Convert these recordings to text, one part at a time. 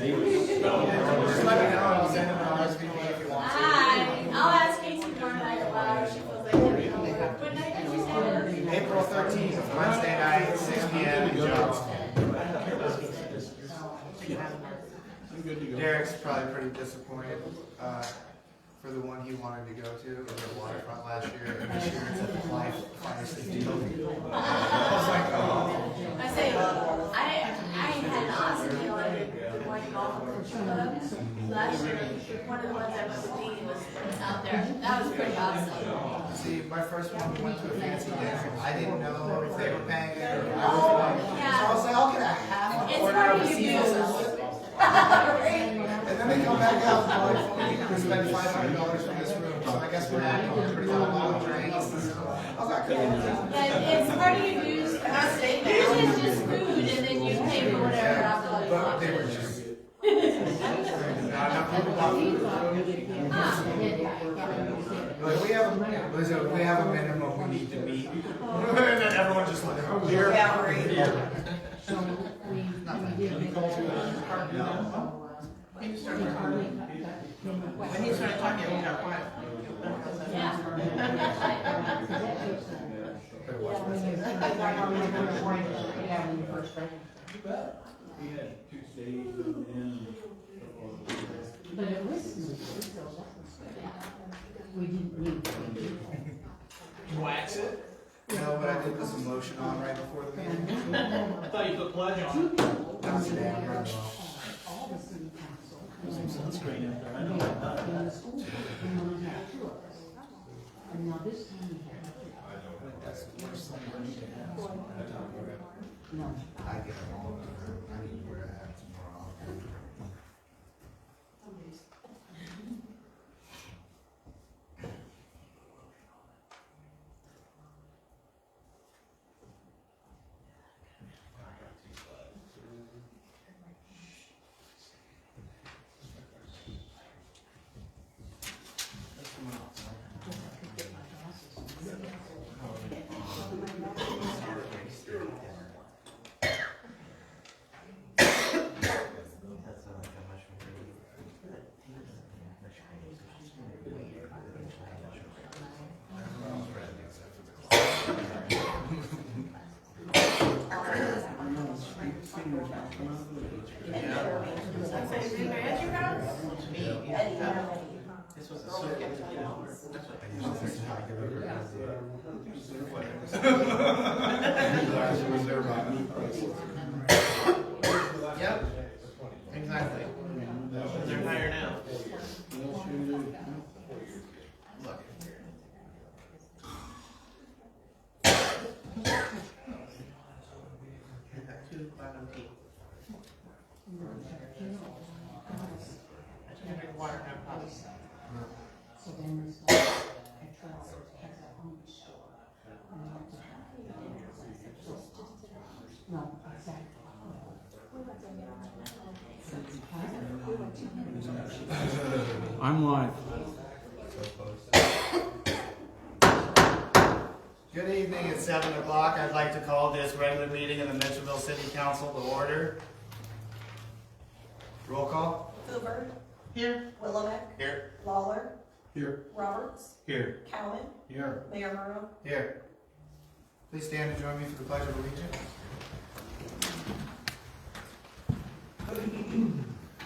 Just let me know, I'll send him an RSVP if you want to. I'll ask Casey tomorrow night aloud if she feels like doing it. What night did you say? April 13th, Wednesday night, 6 p.m. in Johnstown. Derek's probably pretty disappointed for the one he wanted to go to. It was at Waterfront last year, and this year it's at the Life Fire Safety. I was like, oh. I say, I had an awesome deal at the one golf club last year. One of the ones I went with Dean was out there. That was pretty awesome. See, my first one, we went to a fancy dinner. I didn't know if they were paying it or I was paying it. Yeah. So I was like, I'll get a half an It's order hard of a to Caesar use. salad. And then they come back out and like, we spend $500 from this room. So I guess we're at pretty low drinks. I was like, cool. Yeah, it's hard to use. Usually it's just food and then you pay for whatever alcohol you But want. they were just. Like, we have a minimum we need to meet. And then everyone just like, oh, here. Yeah, right. When he started talking, we got quiet. Yeah. He had 2 stages and But it was, we didn't. Wax it? No, but I did put some lotion on right before the meeting. I thought you put pledge on it. Not today, I'm running low. All the city council. Some sunscreen up there, I know about In the that. school, and then we had 2 of us. And now this time we have. That's the worst thing I need to have. No. I get them all. I need to wear a hat tomorrow. This was a circuit, you know, that's what Yep, exactly. they're higher now. Look. Two platinum tea. I took a drink of water now, probably. So then there's like, a trust has a home store. And you have to have- No, exactly. I'm live. Good evening, it's 7 o'clock. I'd like to call this regular meeting of the Mitchellville City Council to order. Roll call. Hoover, Here. Willoughby, Here. Lawler, Here. Roberts, Here. Cowan, Here. Mayor Murrow. Here. Please stand and join me for the Pledge of Allegiance.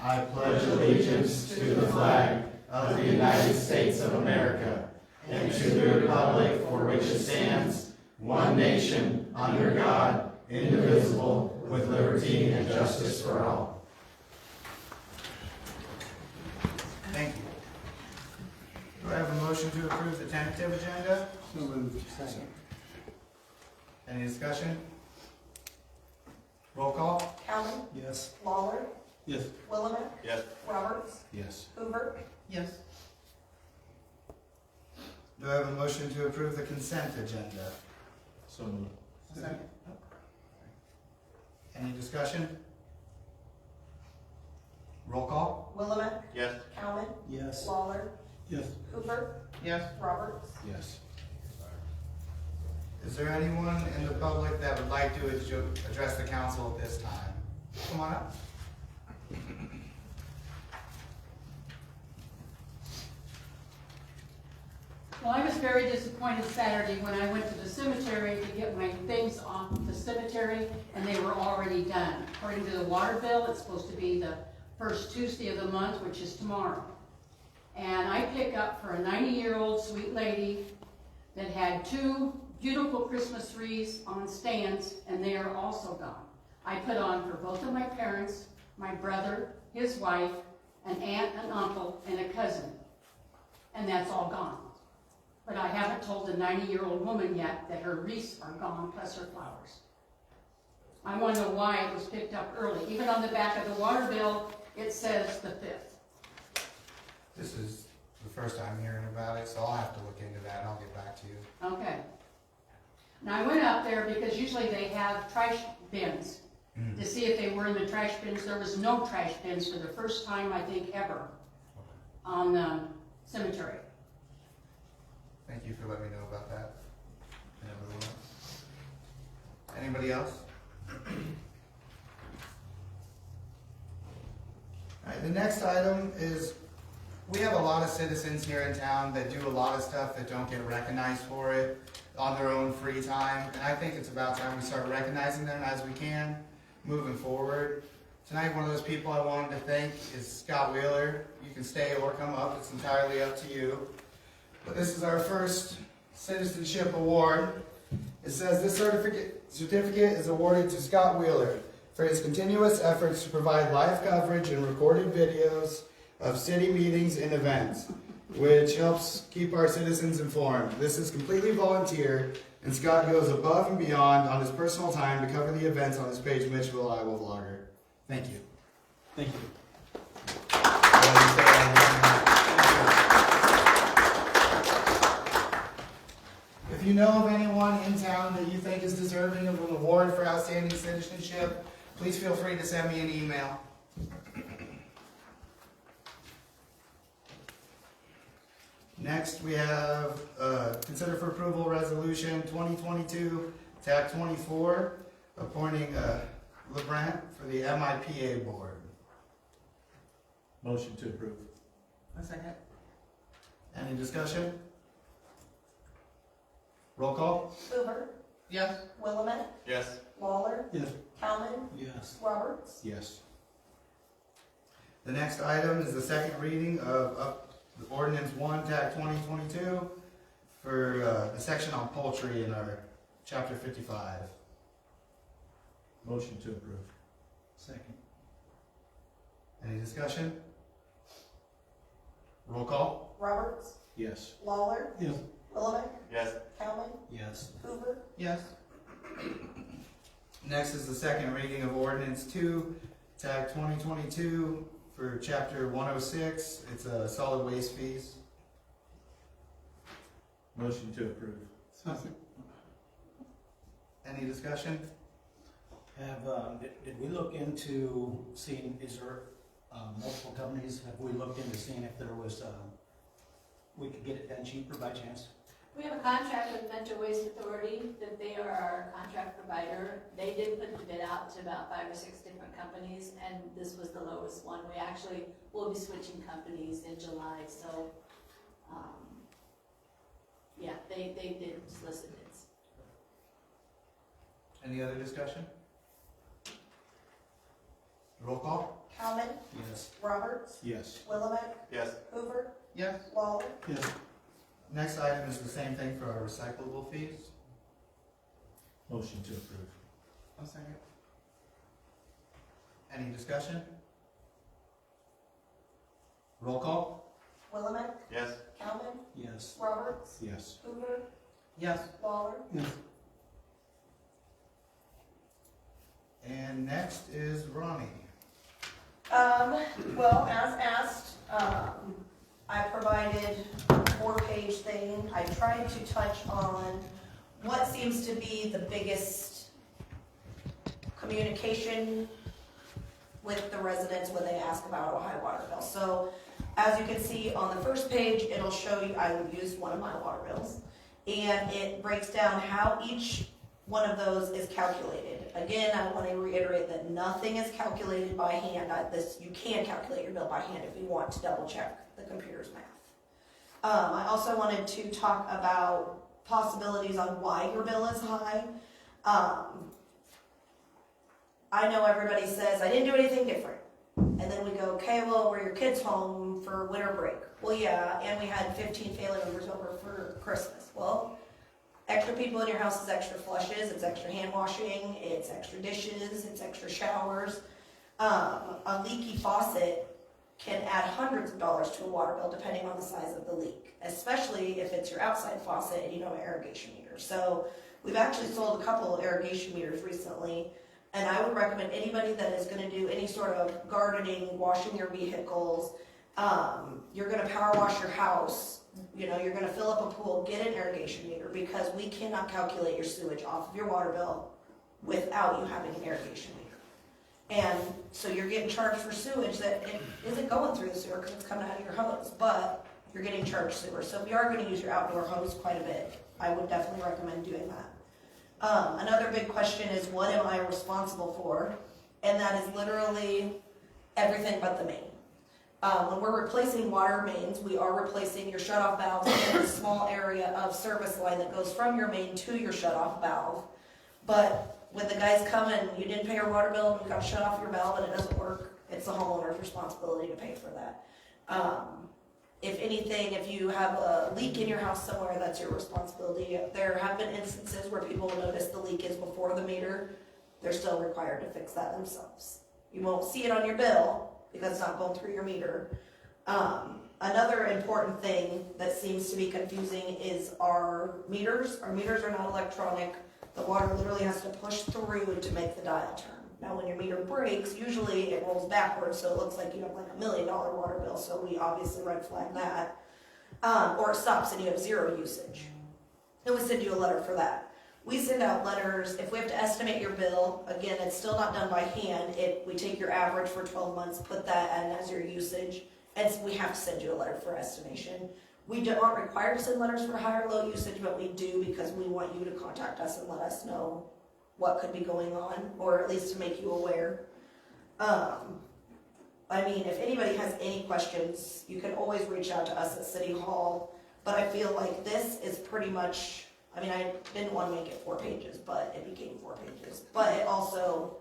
I pledge allegiance to the flag of the United States of America and to the republic for which it stands, one nation, under God, indivisible, with liberty and justice for all. Thank you. Do I have a motion to approve the tentative agenda? So moved. Second. Any discussion? Roll call? Cowan, Yes. Lawler, Yes. Willoughby, Yes. Roberts, Yes. Hoover, Yes. Do I have a motion to approve the consent agenda? So moved. Second. Any discussion? Roll call? Willoughby, Yes. Cowan, Yes. Lawler, Yes. Hoover, Yes. Roberts. Yes. Is there anyone in the public that would like to address the council at this time? Come on up. Well, I was very disappointed Saturday when I went to the cemetery to get my things off the cemetery, and they were already done. According to the water bill, it's supposed to be the first Tuesday of the month, which is tomorrow. And I pick up for a 90-year-old sweet lady that had 2 beautiful Christmas trees on stands, and they are also gone. I put on for both of my parents, my brother, his wife, an aunt, an uncle, and a cousin. And that's all gone. But I haven't told the 90-year-old woman yet that her wreaths are gone, plus her flowers. I want to know why it was picked up early. Even on the back of the water bill, it says the 5th. This is the first I'm hearing about it, so I'll have to look into that and I'll get back to you. Okay. Now I went up there because usually they have trash bins to see if they were in the trash bins. There was no trash bins for the first time, I think, ever on the cemetery. Thank you for letting me know about that. Anybody else? All right, the next item is, we have a lot of citizens here in town that do a lot of stuff that don't get recognized for it on their own free time, and I think it's about time we start recognizing them as we can moving forward. Tonight, one of those people I wanted to thank is Scott Wheeler. You can stay or come up, it's entirely up to you. But this is our first Citizenship Award. It says this certificate is awarded to Scott Wheeler for his continuous efforts to provide live coverage and recorded videos of city meetings and events, which helps keep our citizens informed. This is completely volunteer, and Scott goes above and beyond on his personal time to cover the events on his page, Mitchellville, Iowa Vlogger. Thank you. Thank you. If you know of anyone in town that you think is deserving of an award for outstanding citizenship, please feel free to send me an email. Next, we have consider for approval resolution 2022 TAC 24, appointing LeBrant for the MIPA board. Motion to approve. A second. Any discussion? Roll call? Hoover, Yes. Willamette, Yes. Lawler, Yes. Cowman, Yes. Roberts. Yes. The next item is the second reading of the ordinance 1 TAC 2022 for the section on poultry in our chapter 55. Motion to approve. Second. Any discussion? Roll call? Roberts, Yes. Lawler, Yes. Willamette, Yes. Cowman, Yes. Hoover, Yes. Next is the second reading of ordinance 2 TAC 2022 for chapter 106. It's solid waste fees. Motion to approve. Any discussion? Did we look into seeing, is there multiple companies, have we looked into seeing if there was, we could get it done cheaper by chance? We have a contract with Metro Waste Authority, that they are our contract provider. They did put the bid out to about 5 or 6 different companies, and this was the lowest one. We actually will be switching companies in July, so, yeah, they did solicit bids. Any other discussion? Roll call? Cowman, Yes. Roberts, Yes. Willamette, Yes. Hoover, Yes. Lawler, Yes. Next item is the same thing for our recyclable fees. Motion to approve. A second. Any discussion? Roll call? Willamette, Yes. Cowman, Yes. Roberts, Yes. Hoover, Yes. Lawler, And next is Ronnie. Well, as asked, I provided a 4-page thing. I tried to touch on what seems to be the biggest communication with the residents when they ask about a high water bill. So, as you can see on the first page, it'll show you, I would use one of my water bills, and it breaks down how each one of those is calculated. Again, I want to reiterate that nothing is calculated by hand. You can calculate your bill by hand if you want to double check the computer's math. I also wanted to talk about possibilities on why your bill is high. I know everybody says, I didn't do anything different. And then we go, okay, well, were your kids home for winter break? Well, yeah, and we had 15 family members over for Christmas. Well, extra people in your house is extra flushes, it's extra hand washing, it's extra dishes, it's extra showers. A leaky faucet can add hundreds of dollars to a water bill depending on the size of the leak, especially if it's your outside faucet and you don't have an irrigation meter. So we've actually sold a couple of irrigation meters recently, and I would recommend anybody that is going to do any sort of gardening, washing your vehicles, you're going to power wash your house, you're going to fill up a pool, get an irrigation meter, because we cannot calculate your sewage off of your water bill without you having an irrigation meter. And so you're getting charged for sewage that it isn't going through the sewer because it's coming out of your hose, but you're getting charged sewer. So if you are going to use your outdoor hose quite a bit, I would definitely recommend doing that. Another big question is, what am I responsible for? And that is literally everything but the main. When we're replacing water mains, we are replacing your shutoff valves in a small area of service line that goes from your main to your shutoff valve. But when the guys come and you didn't pay your water bill and you got to shut off your valve and it doesn't work, it's the homeowner's responsibility to pay for that. If anything, if you have a leak in your house somewhere, that's your responsibility. There have been instances where people will notice the leak is before the meter. They're still required to fix that themselves. You won't see it on your bill because it's not going through your meter. Another important thing that seems to be confusing is our meters. Our meters are not electronic. The water literally has to push through to make the dial turn. Now, when your meter breaks, usually it rolls backwards, so it looks like you have like $1 million water bill, so we obviously red flag that. Or it stops and you have zero usage. And we send you a letter for that. We send out letters, if we have to estimate your bill, again, it's still not done by hand. We take your average for 12 months, put that in as your usage, and we have to send you a letter for estimation. We aren't required to send letters for high or low usage, but we do because we want you to contact us and let us know what could be going on, or at least to make you aware. If anybody has any questions, you can always reach out to us at City Hall, but I feel like this is pretty much, I didn't want to make it 4 pages, but it became 4 pages. But it also,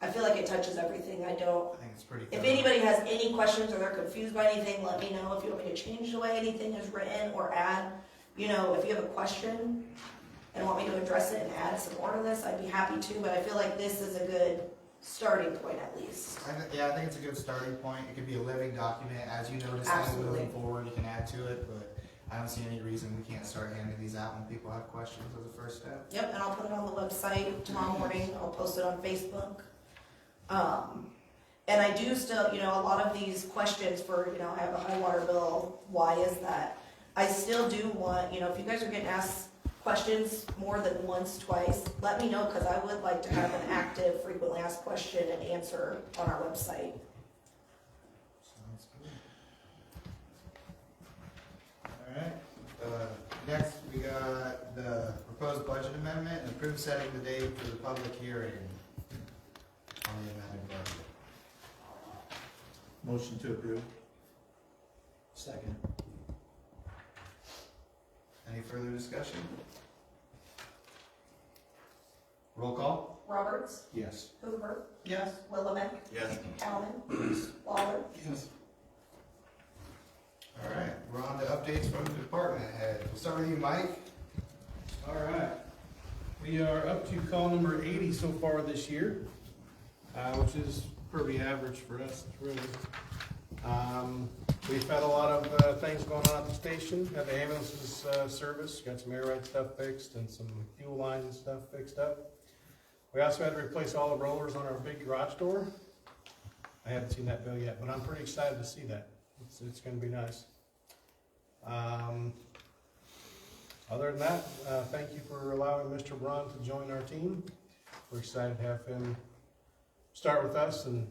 I feel like it touches everything. I think it's pretty if thorough. anybody has any questions or they're confused by anything, let me know. If you want me to change the way anything is written or add, if you have a question and want me to address it and add some more to this, I'd be happy to, but I feel like this is a good starting point at least. I think it's a good starting point. It could be a living document. As you notice, Absolutely. moving forward, you can add to it, but I don't see any reason we can't start handing these out when people have questions as a first step. Yep, and I'll put it on the website tomorrow morning. I'll post it on Facebook. And I do still, a lot of these questions for, I have a high water bill, why is that? I still do want, if you guys are getting asked questions more than once, twice, let me know, because I would like to have an active, frequently asked question and answer on our website. Sounds good. Alright, next we got the proposed budget amendment and approve setting the date for the public hearing on the amended budget. Motion to approve. Second. Any further discussion? Roll call? Roberts, Yes. Hoover, Yes. Willamette, Yes. Calman, Waller. Yes. Alright, we're on to updates from the department head. We'll start with you, Mike. All right, we are up to call number 80 so far this year, which is pretty average for us, really. We've had a lot of things going on at the station, had the ambulances service, got some air ride stuff fixed and some fuel lines and stuff fixed up. We also had to replace all the rollers on our big garage door. I haven't seen that bill yet, but I'm pretty excited to see that. It's going to be nice. Other than that, thank you for allowing Mr. Braun to join our team. We're excited to have him start with us, and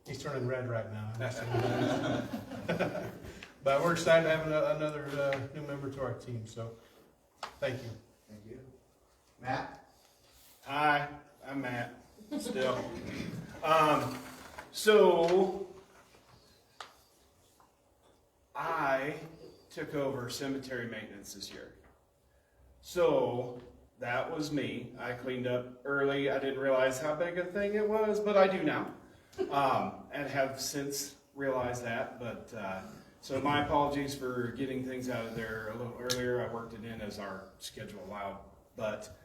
he's turning red right now. But we're excited to have another new member to our team, so thank you. Thank you. Matt? Hi, I'm Matt, still. So, I took over cemetery maintenance this year. So, that was me. I cleaned up early. I didn't realize how big a thing it was, but I do now. And have since realized that, but, so my apologies for getting things out of there a little earlier. I worked it in as our schedule allowed, but,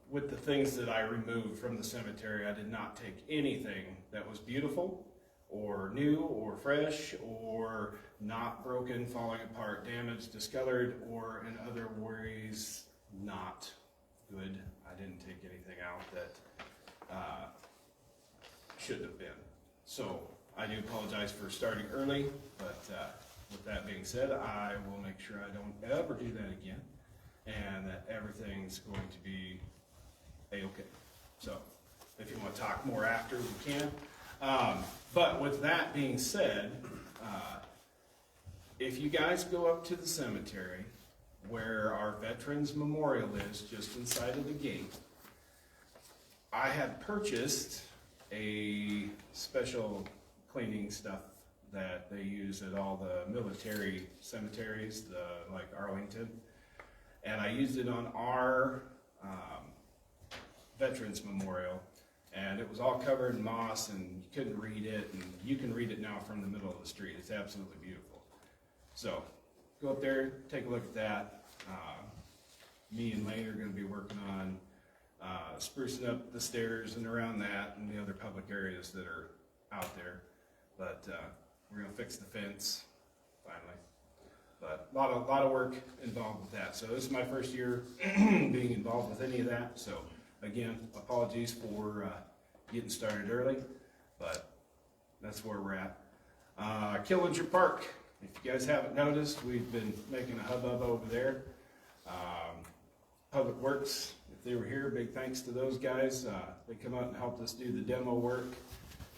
with the things that I removed from the cemetery, I did not take anything that was beautiful or new or fresh or not broken, falling apart, damaged, discolored, or in other ways not good. I didn't take anything out that should have been. So I do apologize for starting early, but with that being said, I will make sure I don't ever do that again and that everything's going to be A-okay. So if you want to talk more after, we can. But with that being said, if you guys go up to the cemetery where our Veterans Memorial is, just inside of the gate, I had purchased a special cleaning stuff that they use at all the military cemeteries, like Arlington, and I used it on our Veterans Memorial, and it was all covered in moss and you couldn't read it, and you can read it now from the middle of the street. It's absolutely beautiful. So go up there, take a look at that. Me and Lane are going to be working on sprucing up the stairs and around that and the other public areas that are out there. But we're going to fix the fence finally. But a lot of work involved with that. So this is my first year being involved with any of that. So again, apologies for getting started early, but that's where we're at. Killinger Park, if you guys haven't noticed, we've been making a hubbub over there. Public Works, if they were here, big thanks to those guys. They come out and helped us do the demo work.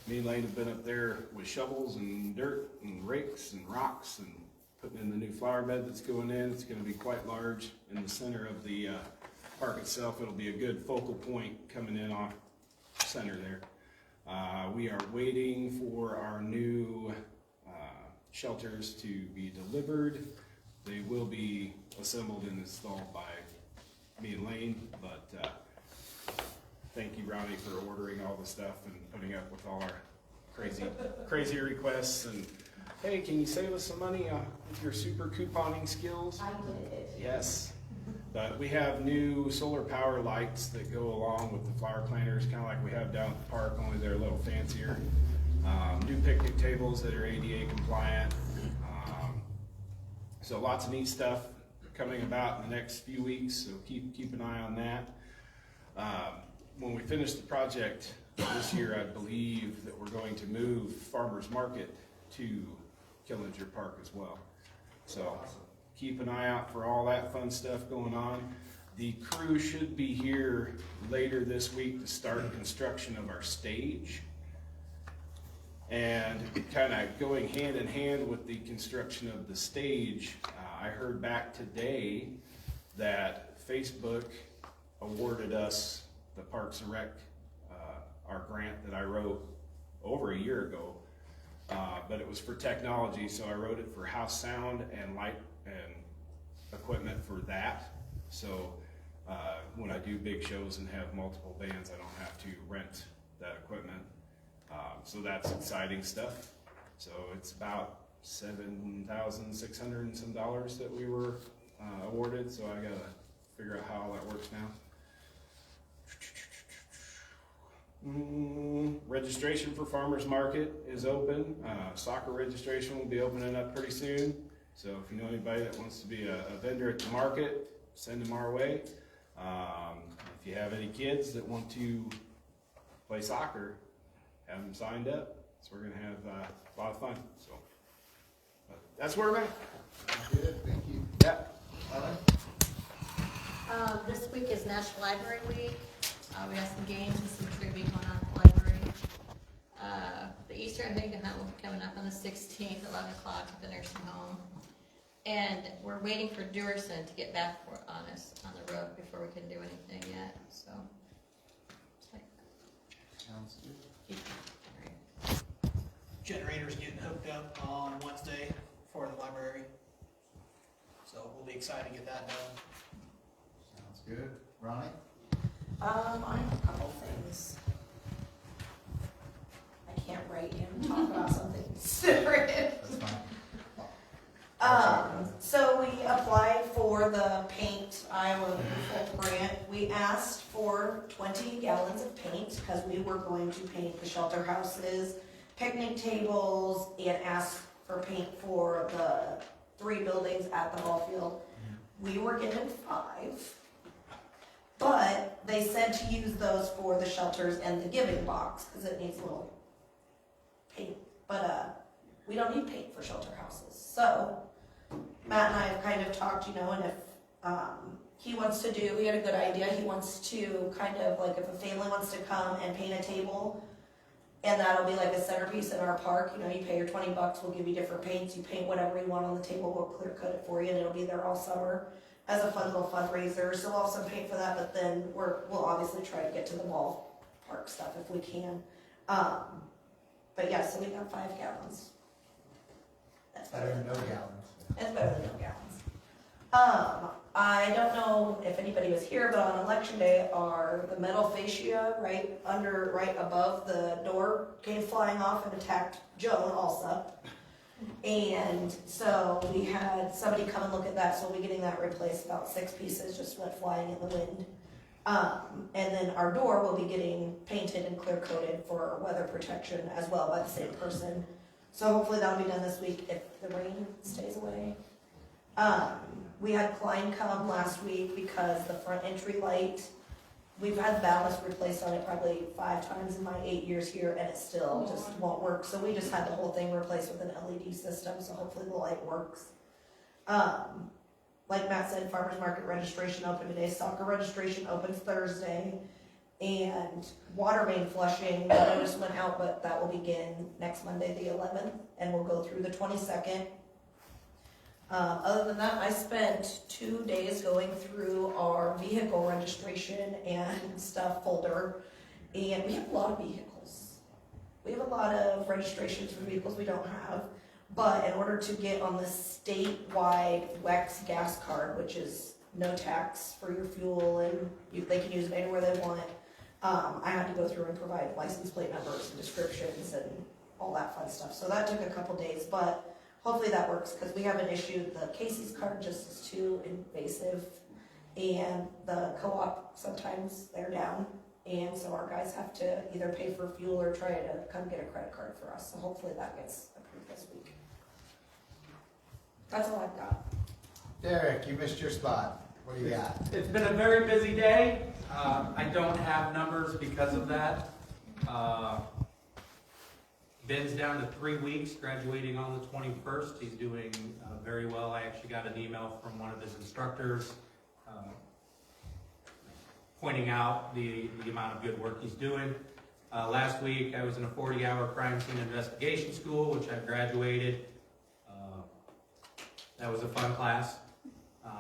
Me and Lane have been up there with shovels and dirt and rakes and rocks and putting in the new flower bed that's going in. It's going to be quite large in the center of the park itself. It'll be a good focal point coming in off center there. We are waiting for our new shelters to be delivered. They will be assembled and installed by me and Lane, but thank you, Ronnie, for ordering all the stuff and putting up with all our crazy requests. And hey, can you save us some money with your super couponing skills? I did. Yes. But we have new solar power lights that go along with the flower planters, kind of like we have down at the park, only they're a little fancier. New picnic tables that are ADA compliant. So lots of neat stuff coming about in the next few weeks, so keep an eye on that. When we finish the project this year, I believe that we're going to move Farmers Market to Killinger Park as well. So keep an eye out for all that fun stuff going on. The crew should be here later this week to start construction of our stage. And kind of going hand in hand with the construction of the stage, I heard back today that Facebook awarded us the Parks and Rec, our grant that I wrote over a year ago, but it was for technology, so I wrote it for house sound and light and equipment for that. So when I do big shows and have multiple bands, I don't have to rent that equipment. So that's exciting stuff. So it's about $7,600 and some dollars that we were awarded. So I gotta figure out how all that works now. Registration for Farmers Market is open. Soccer registration will be opening up pretty soon. So if you know anybody that wants to be a vendor at the market, send them our way. If you have any kids that want to play soccer, have them signed up. So we're gonna have a lot of fun. So that's where we're at. Good, thank you. Yeah. This week is National Library Week. We have some games and some trivia going on at the library. The Easter egg hunt will be coming up on the 16th, 11 o'clock at the nursing home. And we're waiting for Durison to get back on us on the road before we can do anything yet, so. It's like Sounds good. Generator's getting hooked up on Wednesday for the library. So we'll be excited to get that done. Sounds good. Ronnie? I have a couple things. I can't write and talk about something different. That's fine. So we applied for the Paint Iowa Beautiful grant. We asked for 20 gallons of paint because we were going to paint the shelter houses, picnic tables, and asked for paint for the 3 buildings at the ball field. We were given 5, but they said to use those for the shelters and the giving box because it needs a little paint. But we don't need paint for shelter houses. So Matt and I have kind of talked, and if he wants to do, we had a good idea. He wants to kind of like if a family wants to come and paint a table, and that'll be like a centerpiece in our park. You pay your $20, we'll give you different paints. You paint whatever you want on the table, we'll clear cut it for you, and it'll be there all summer as a fun little fundraiser. So we'll have some paint for that, but then we'll obviously try to get to the ballpark stuff if we can. But yeah, so we got 5 gallons. That's Better than no gallons. It's better than no gallons. I don't know if anybody was here, but on election day, the metal fascia right above the door came flying off and attacked Joan also. And so we had somebody come and look at that, so we'll be getting that replaced. About 6 pieces just went flying in the wind. And then our door will be getting painted and clear coated for weather protection as well by the same person. So hopefully that'll be done this week if the rain stays away. We had Klein come last week because the front entry light, we've had ballast replaced on it probably 5 times in my 8 years here, and it still just won't work. So we just had the whole thing replaced with an LED system, so hopefully the light works. Like Matt said, farmers market registration opened today, soccer registration opens Thursday, and water main flushing, the notice went out, but that will begin next Monday, the 11th, and we'll go through the 22nd. Other than that, I spent 2 days going through our vehicle registration and stuff folder, and we have a lot of vehicles. We have a lot of registrations for vehicles we don't have, but in order to get on the statewide WEX gas card, which is no tax for your fuel, and they can use it anywhere they want, I had to go through and provide license plate numbers and descriptions and all that fun stuff. So that took a couple days, but hopefully that works because we haven't issued the Casey's card, just is too invasive, and the co-op sometimes they're down, and so our guys have to either pay for fuel or try to come get a credit card for us. So hopefully that gets approved this week. That's all I've got. Derek, you missed your spot. What do you got? It's been a very busy day. I don't have numbers because of that. Ben's down to 3 weeks, graduating on the 21st. He's doing very well. I actually got an email from one of his instructors pointing out the amount of good work he's doing. Last week, I was in a 40-hour crime scene investigation school, which I graduated. That was a fun class.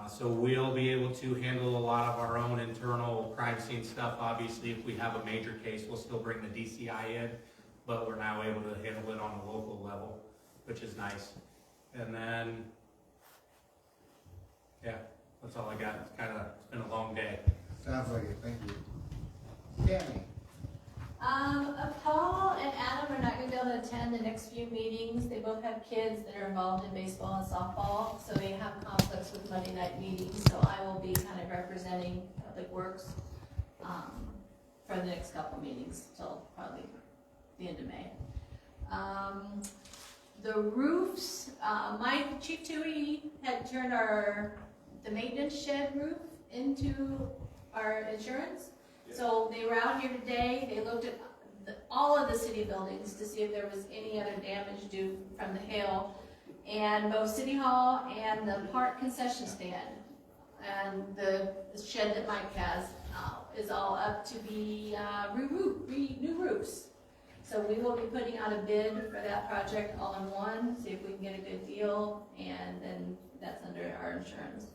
So we'll be able to handle a lot of our own internal crime scene stuff. Obviously, if we have a major case, we'll still bring the DCI in, but we're now able to handle it on a local level, which is nice. And then, yeah, that's all I got. It's been a long day. Sounds like it. Thank you. Tammy. Paul and Adam are not going to be able to attend the next few meetings. They both have kids that are involved in baseball and softball, so they have conflicts with Monday night meetings. So I will be kind of representing Public Works for the next couple meetings till probably the end of May. The roofs, Chief Tui had turned the maintenance shed roof into our insurance. So they were out here today, they looked at all of the city buildings to see if there was any other damage due from the hail. And both City Hall and the park concession stand and the shed that Mike has is all up to be new roofs. So we will be putting out a bid for that project all in one, see if we can get a good deal, and then that's under our insurance.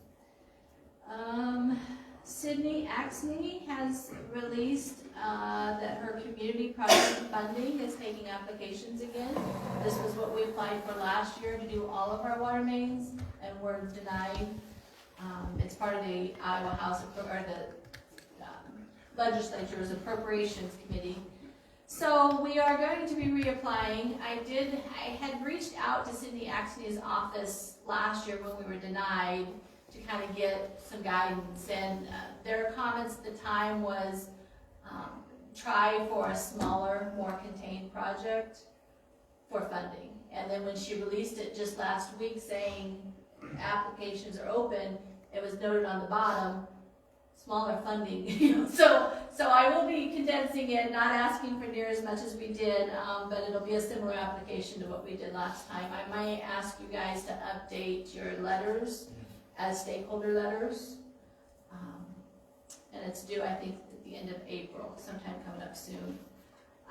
Sydney Axney has released that her community project funding is taking applications again. This was what we applied for last year to do all of our water mains, and were denied. It's part of the Iowa House, or the legislature's appropriations committee. So we are going to be reapplying. I had reached out to Sydney Axney's office last year when we were denied to kind of get some guidance, and their comments at the time was try for a smaller, more contained project for funding. And then when she released it just last week saying applications are open, it was noted on the bottom, smaller funding. So I will be condensing it, not asking for near as much as we did, but it'll be a similar application to what we did last time. I might ask you guys to update your letters as stakeholder letters. And it's due, I think, at the end of April, sometime coming up soon.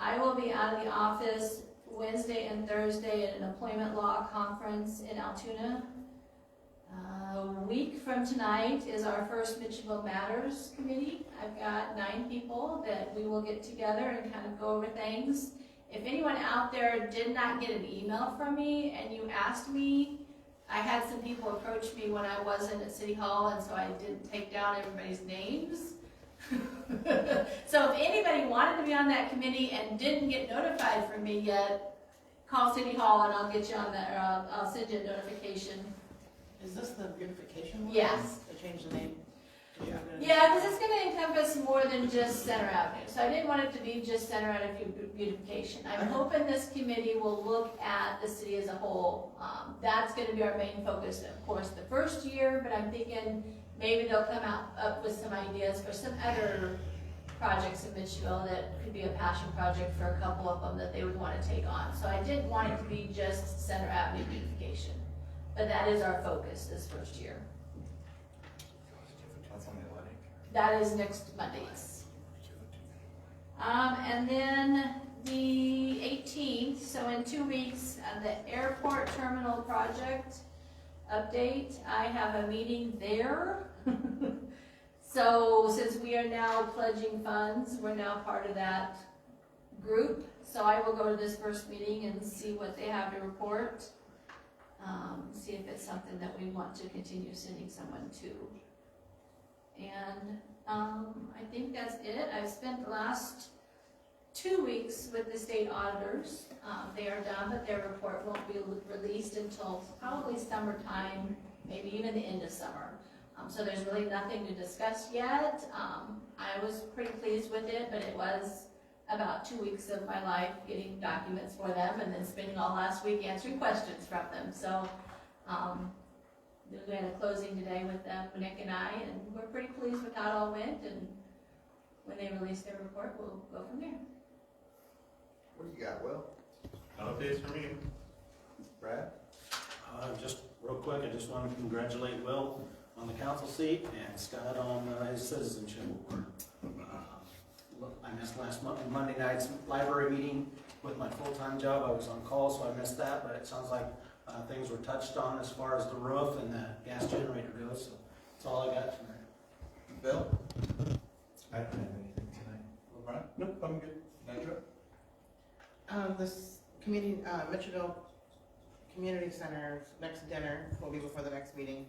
I will be out of the office Wednesday and Thursday at an employment law conference in Altoona. A week from tonight is our first Mitchellville Matters committee. I've got 9 people that we will get together and kind of go over things. If anyone out there did not get an email from me and you asked me, I had some people approach me when I wasn't at City Hall, and so I didn't take down everybody's names. So if anybody wanted to be on that committee and didn't get notified from me yet, call City Hall and I'll get you on that, or I'll send you a notification. Is this the beautification one? Yes. To change the name? Yeah, because it's going to encompass more than just Center Avenue. So I didn't want it to be just Center Avenue beautification. I'm hoping this committee will look at the city as a whole. That's going to be our main focus, of course, the first year, but I'm thinking maybe they'll come up with some ideas for some other projects in Mitchellville that could be a passion project for a couple of them that they would want to take on. So I didn't want it to be just Center Avenue beautification, but that is our focus this first year. That's on the wedding. That is next Monday, yes. And then the 18th, so in 2 weeks, the airport terminal project update. I have a meeting there. So since we are now pledging funds, we're now part of that group. So I will go to this first meeting and see what they have to report. See if it's something that we want to continue sending someone to. And I think that's it. I've spent the last 2 weeks with the state auditors. They are done, but their report won't be released until probably summertime, maybe even the end of summer. So there's really nothing to discuss yet. I was pretty pleased with it, but it was about 2 weeks of my life getting documents for them and then spending all last week answering questions from them. So we had a closing today with them, Nick and I, and we're pretty pleased with how it all went. And when they release their report, we'll go from there. What do you got, Will? No updates for me. Brad? Just real quick, I just want to congratulate Will on the council seat and Scott on his Citizenship Award. I missed last Monday night's library meeting with my full-time job. I was on call, so I missed that, but it sounds like things were touched on as far as the roof and the gas generator goes, so that's all I got tonight. Bill? I don't have anything tonight. LeBron? Nope, I'm good. Nitro? This community, Mitchellville Community Center's next dinner will be before the next meeting.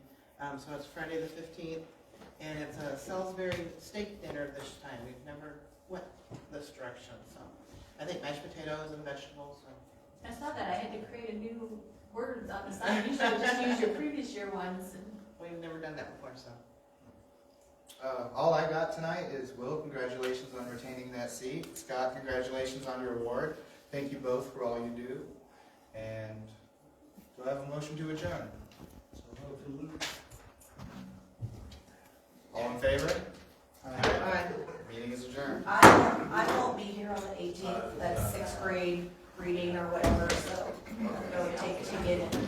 So it's Friday the 15th, and it's a Salisbury steak dinner this time. We've never went this direction, so I think mashed potatoes and vegetables. I saw that. I had to create a new word on the side. You should just use your previous year ones. And We've never done that before, so. All I got tonight is, Will, congratulations on retaining that seat. Scott, congratulations on your award. Thank you both for all you do. And do I have a motion to adjourn? All in favor? Aye. Meeting is adjourned. I won't be here on the 18th, that's 6th grade reading or whatever, so it'll take to get in.